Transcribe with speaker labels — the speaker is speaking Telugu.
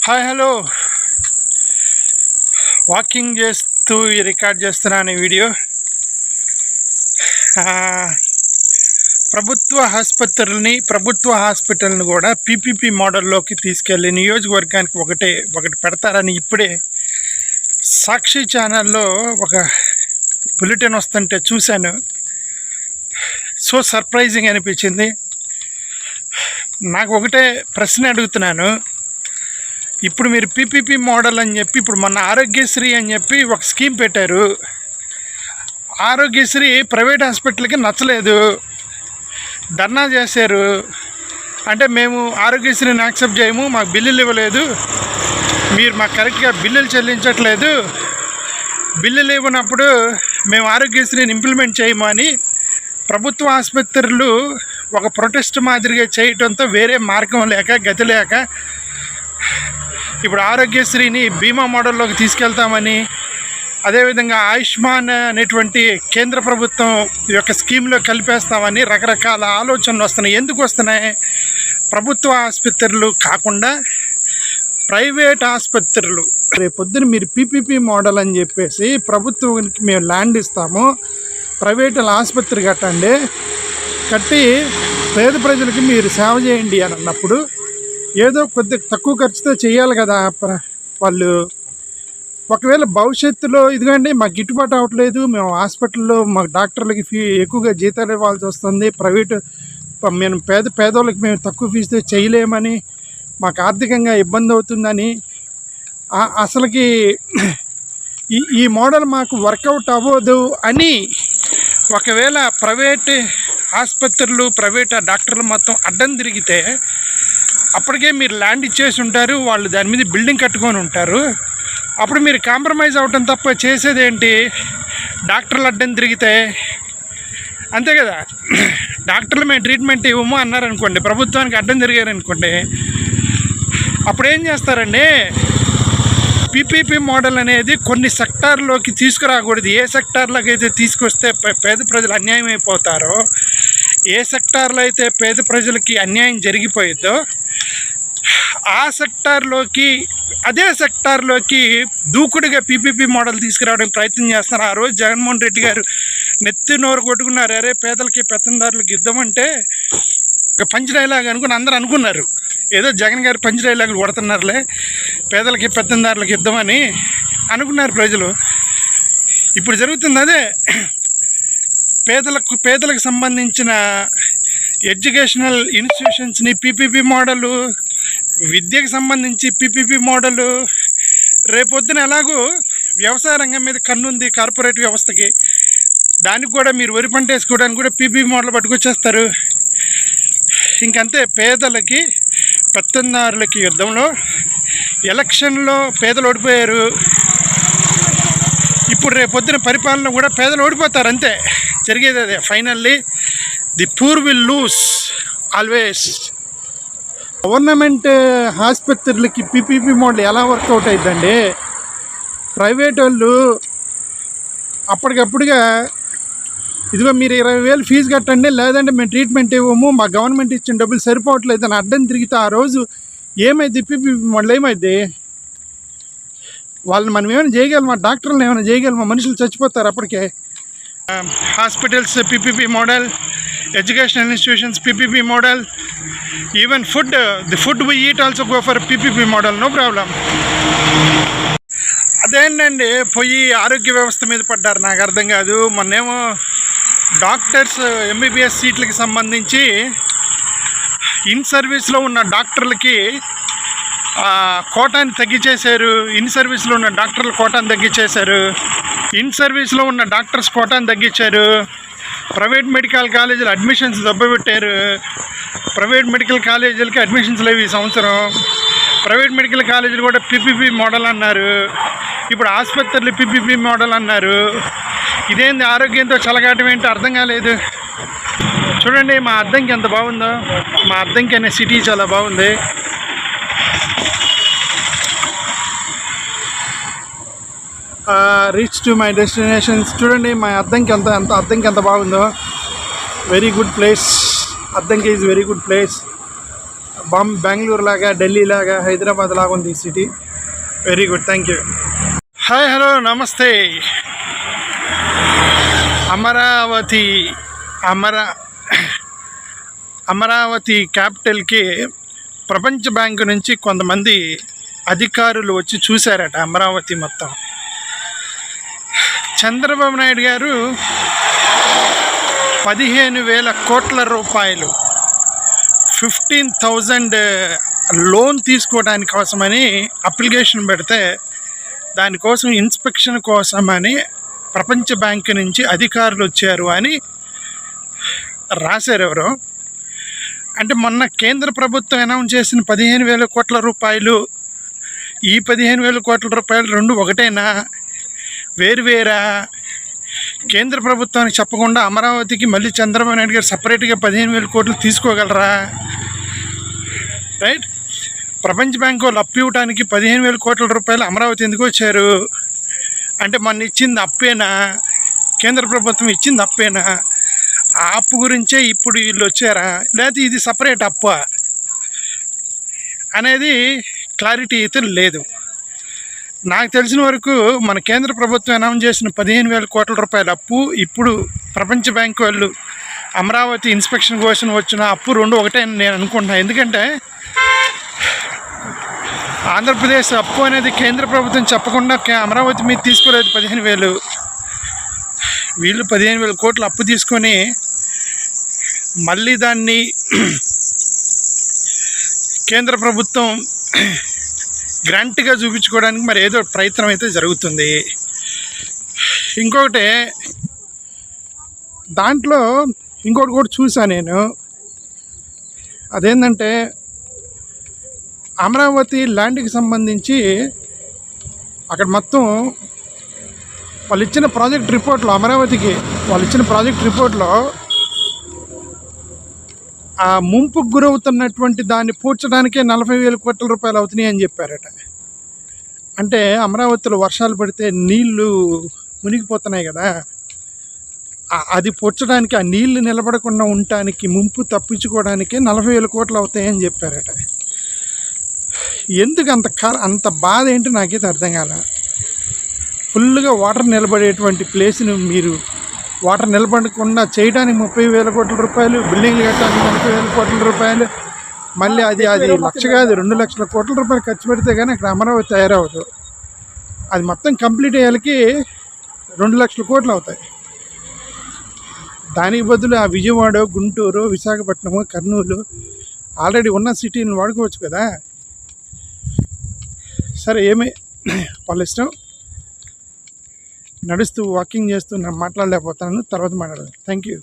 Speaker 1: హాయ్ హలో వాకింగ్ చేస్తూ రికార్డ్ చేస్తున్నాను ఈ వీడియో. ప్రభుత్వ ఆసుపత్రులని ప్రభుత్వ హాస్పిటల్ని కూడా పీపీపీ మోడల్లోకి తీసుకెళ్ళి నియోజకవర్గానికి ఒకటి పెడతారని ఇప్పుడే సాక్షి ఛానల్లో ఒక బులెటిన్ వస్తుంటే చూశాను. సో సర్ప్రైజింగ్ అనిపించింది. నాకు ఒకటే ప్రశ్న అడుగుతున్నాను. ఇప్పుడు మీరు పీపీపీ మోడల్ అని చెప్పి ఇప్పుడు మన ఆరోగ్యశ్రీ అని చెప్పి ఒక స్కీమ్ పెట్టారు. ఆరోగ్యశ్రీ ప్రైవేట్ హాస్పిటల్కి నచ్చలేదు, ధర్నా చేశారు. అంటే మేము ఆరోగ్యశ్రీని యాక్సెప్ట్ చేయము, మాకు బిల్లులు ఇవ్వలేదు, మీరు మాకు కరెక్ట్గా బిల్లులు చెల్లించట్లేదు, బిల్లులు ఇవ్వనప్పుడు మేము ఆరోగ్యశ్రీని ఇంప్లిమెంట్ చేయము అని ప్రభుత్వ ఆసుపత్రులు ఒక ప్రొటెస్ట్ మాదిరిగా చేయటంతో వేరే మార్గం లేక గతి లేక ఇప్పుడు ఆరోగ్యశ్రీని బీమా మోడల్లోకి తీసుకెళ్తామని, అదేవిధంగా ఆయుష్మాన్ అనేటువంటి కేంద్ర ప్రభుత్వం యొక్క స్కీమ్లో కలిపేస్తామని రకరకాల ఆలోచనలు వస్తున్నాయి. ఎందుకు వస్తున్నాయి? ప్రభుత్వ ఆసుపత్రులు కాకుండా ప్రైవేట్ ఆసుపత్రులు రేపొద్దున మీరు పీపీపీ మోడల్ అని చెప్పేసి ప్రభుత్వానికి మేము ల్యాండ్ ఇస్తాము, ప్రైవేట్ ఆసుపత్రి కట్టండి, కట్టి పేద ప్రజలకి మీరు సేవ చేయండి అని అన్నప్పుడు ఏదో కొద్ది తక్కువ ఖర్చుతో చేయాలి కదా వాళ్ళు. ఒకవేళ భవిష్యత్తులో ఇదిగండి మాకు గిట్టుబాటు అవ్వట్లేదు, మేము హాస్పిటల్లో మాకు డాక్టర్లకి ఎక్కువగా జీతాలు ఇవ్వాల్సి వస్తుంది, ప్రైవేటు మేము పేదోళ్ళకి మేము తక్కువ ఫీజుతో చేయలేమని, మాకు ఆర్థికంగా ఇబ్బంది అవుతుందని, అసలుకి ఈ మోడల్ మాకు వర్కౌట్ అవ్వదు అని ఒకవేళ ప్రైవేట్ ఆసుపత్రులు ప్రైవేట్ డాక్టర్లు మొత్తం అడ్డం తిరిగితే అప్పటికే మీరు ల్యాండ్ ఇచ్చేసి ఉంటారు, వాళ్ళు దాని మీద బిల్డింగ్ కట్టుకొని ఉంటారు. అప్పుడు మీరు కాంప్రమైజ్ అవటం తప్ప చేసేది ఏంటి? డాక్టర్లు అడ్డం తిరిగితే అంతే కదా. డాక్టర్లు మేము ట్రీట్మెంట్ ఇవ్వము అన్నారనుకోండి, ప్రభుత్వానికి అడ్డం తిరిగారనుకోండి, అప్పుడు ఏం చేస్తారండి? పీపీపీ మోడల్ అనేది కొన్ని సెక్టార్లోకి తీసుకురాకూడదు. ఏ సెక్టార్లోకి అయితే తీసుకొస్తే పేద ప్రజలు అన్యాయం అయిపోతారో, ఏ సెక్టార్లో అయితే పేద ప్రజలకి అన్యాయం జరిగిపోయిందో ఆ సెక్టార్లోకి అదే సెక్టార్లోకి దూకుడుగా పీపీపీ మోడల్ తీసుకురావడానికి ప్రయత్నం చేస్తున్నారు. ఆ రోజు జగన్మోహన్ రెడ్డి గారు నెత్తి నోరు కొట్టుకున్నారు. అరే పేదలకి పెత్తందారులకు యుద్ధం అంటే ఒక పంచ్ డైలాగ్ అనుకుని అందరూ అనుకున్నారు, ఏదో జగన్ గారు పంచ్ డైలాగులు కొడుతున్నారులే, పేదలకి పెత్తందారులకు యుద్ధం అని అనుకున్నారు ప్రజలు. ఇప్పుడు జరుగుతుంది అదే. పేదలకు సంబంధించిన ఎడ్యుకేషనల్ ఇన్స్టిట్యూషన్స్ని పీపీపీ మోడలు, విద్యకు సంబంధించి పీపీపీ మోడలు, రేపొద్దున ఎలాగూ వ్యవసాయ రంగం మీద కన్నుంది కార్పొరేట్ వ్యవస్థకి, దానికి కూడా మీరు వరి పంట వేసుకోవడానికి కూడా పీపీపీ మోడల్ పట్టుకొచ్చేస్తారు. ఇంకంతే. పేదలకి పెత్తందారులకి యుద్ధంలో ఎలక్షన్లో పేదలు ఓడిపోయారు. ఇప్పుడు రేపొద్దున పరిపాలన కూడా పేదలు ఓడిపోతారు. అంతే జరిగేది అదే. Finally the poor will lose always. Government ఆసుపత్రులకి పీపీపీ మోడల్ ఎలా వర్కౌట్ అవుతుందండి? ప్రైవేట్ వాళ్ళు అప్పటికప్పుడుగా ఇదిగో మీరు 20,000 ఫీజు కట్టండి, లేదంటే మేము ట్రీట్మెంట్ ఇవ్వము, మా గవర్నమెంట్ ఇచ్చిన డబ్బులు సరిపోవట్లేదు అని అడ్డం తిరిగితే ఆ రోజు ఏమైంది? పీపీపీ మోడల్ ఏమైంది? వాళ్ళని మనం ఏమైనా చేయగలమా? డాక్టర్లను ఏమైనా చేయగలమా? మనుషులు చచ్చిపోతారు అప్పటికే. Hospitals PPP model, educational institutions PPP model, even the food we eat also go for PPP model, no problem. అదేంటండి పోయి ఆరోగ్య వ్యవస్థ మీద పడ్డారు, నాకు అర్థం కాదు. మొన్నేమో డాక్టర్స్ ఎంబీబీఎస్ సీట్లకి సంబంధించి ఇన్ సర్వీస్లో ఉన్న డాక్టర్లకి కోటాని తగ్గించేశారు. ఇన్ సర్వీస్లో ఉన్న డాక్టర్ల కోటాని తగ్గించేశారు, ఇన్ సర్వీస్లో ఉన్న డాక్టర్స్ కోటాని తగ్గించారు. ప్రైవేట్ మెడికల్ కాలేజీలు అడ్మిషన్స్ దెబ్బపెట్టారు. ప్రైవేట్ మెడికల్ కాలేజీలకి అడ్మిషన్స్ లేవు ఈ సంవత్సరం. ప్రైవేట్ మెడికల్ కాలేజీలు కూడా పీపీపీ మోడల్ అన్నారు, ఇప్పుడు ఆసుపత్రులు పీపీపీ మోడల్ అన్నారు. ఇదేంది? ఆరోగ్యంతో చలగాటం ఏంటో అర్థం కాలేదు. చూడండి మా అద్దంకి ఎంత బాగుందో. మా అద్దంకి అనే సిటీ చాలా బాగుంది. Reach to my destinations. చూడండి మా అద్దంకి అద్దంకి ఎంత బాగుందో. Very good place. Addanki is very good place. Bengaluru లాగా, ఢిల్లీ లాగా, హైదరాబాద్ లాగా ఉంది ఈ city. Very good, thank you. Hi, hello, నమస్తే. అమరావతి క్యాపిటల్కి ప్రపంచ బ్యాంకు నుంచి కొంతమంది అధికారులు వచ్చి చూశారట అమరావతి మొత్తం. చంద్రబాబు నాయుడు గారు 15,000 కోట్ల రూపాయలు 15,000 లోన్ తీసుకోవడానికి కోసమని అప్లికేషన్ పెడితే దానికోసం ఇన్స్పెక్షన్ కోసమని ప్రపంచ బ్యాంకు నుంచి అధికారులు వచ్చారు అని రాశారు ఎవరో. అంటే మొన్న కేంద్ర ప్రభుత్వం అనౌన్స్ చేసిన 15,000 కోట్ల రూపాయలు, ఈ 15,000 కోట్ల రూపాయలు రెండు ఒకటేనా, వేరువేరా? కేంద్ర ప్రభుత్వానికి చెప్పకుండా అమరావతికి మళ్ళీ చంద్రబాబు నాయుడు గారు సపరేట్గా 15,000 కోట్లు తీసుకోగలరా? రైట్. ప్రపంచ బ్యాంకు వాళ్ళు అప్పు ఇవ్వడానికి 15,000 కోట్ల రూపాయలు అమరావతి ఎందుకు వచ్చారు అంటే, మొన్న ఇచ్చింది అప్పేనా? కేంద్ర ప్రభుత్వం ఇచ్చింది అప్పేనా? ఆ అప్పు గురించే ఇప్పుడు వీళ్ళు వచ్చారా, లేకపోతే ఇది సపరేట్ అప్పు అనేది క్లారిటీ అయితే లేదు. నాకు తెలిసిన వరకు మన కేంద్ర ప్రభుత్వం అనౌన్స్ చేసిన 15,000 కోట్ల రూపాయల అప్పు, ఇప్పుడు ప్రపంచ బ్యాంకు వాళ్ళు అమరావతి ఇన్స్పెక్షన్ కోసం వచ్చిన అప్పు రెండు ఒకటే అని నేను అనుకుంటున్నాను. ఎందుకంటే ఆంధ్రప్రదేశ్ అప్పు అనేది కేంద్ర ప్రభుత్వం చెప్పకుండా అమరావతి మీద తీసుకోలేదు 15,000. వీళ్ళు 15,000 కోట్లు అప్పు తీసుకొని మళ్ళీ దాన్ని కేంద్ర ప్రభుత్వం గ్రాంట్గా చూపించుకోవడానికి మరి ఏదో ప్రయత్నం అయితే జరుగుతుంది. ఇంకొకటి దాంట్లో ఇంకోటి కూడా చూసాను నేను. అదేంటంటే అమరావతి ల్యాండ్కి సంబంధించి అక్కడ మొత్తం వాళ్ళు ఇచ్చిన ప్రాజెక్ట్ రిపోర్ట్లో, అమరావతికి వాళ్ళు ఇచ్చిన ప్రాజెక్ట్ రిపోర్ట్లో ఆ ముంపుకు గురవుతున్నటువంటి దాన్ని పూడ్చడానికే 40,000 కోట్ల రూపాయలు అవుతున్నాయి అని చెప్పారట. అంటే అమరావతిలో వర్షాలు పడితే నీళ్లు మునిగిపోతున్నాయి కదా, అది పూడ్చడానికి, ఆ నీళ్లు నిలబడకుండా ఉండటానికి, ముంపు తప్పించుకోవడానికే 40,000 కోట్లు అవుతాయని చెప్పారట. ఎందుకు అంత బాధ ఏంటి నాకైతే అర్థం కాల. ఫుల్గా వాటర్ నిలబడేటువంటి ప్లేస్ని మీరు వాటర్ నిలబడకుండా చేయడానికి 30,000 కోట్ల రూపాయలు, బిల్డింగ్లు కట్టడానికి 30,000 కోట్ల రూపాయలు, మళ్ళీ అది 1,00,000 కాదు 2,00,000 కోట్ల రూపాయలు ఖర్చు పెడితే కానీ అక్కడ అమరావతి తయారవదు. అది మొత్తం కంప్లీట్ అయ్యేకి 2,00,000 కోట్లు అవుతాయి. దానికి బదులు ఆ విజయవాడ, గుంటూరు, విశాఖపట్నము, కర్నూలు ఆల్రెడీ ఉన్న సిటీని వాడుకోవచ్చు కదా. సరే, ఏమి వాళ్ళ ఇష్టం. నడుస్తూ వాకింగ్ చేస్తూ నేను మాట్లాడలేకపోతున్నాను, తర్వాత మాట్లాడదాం. Thank you.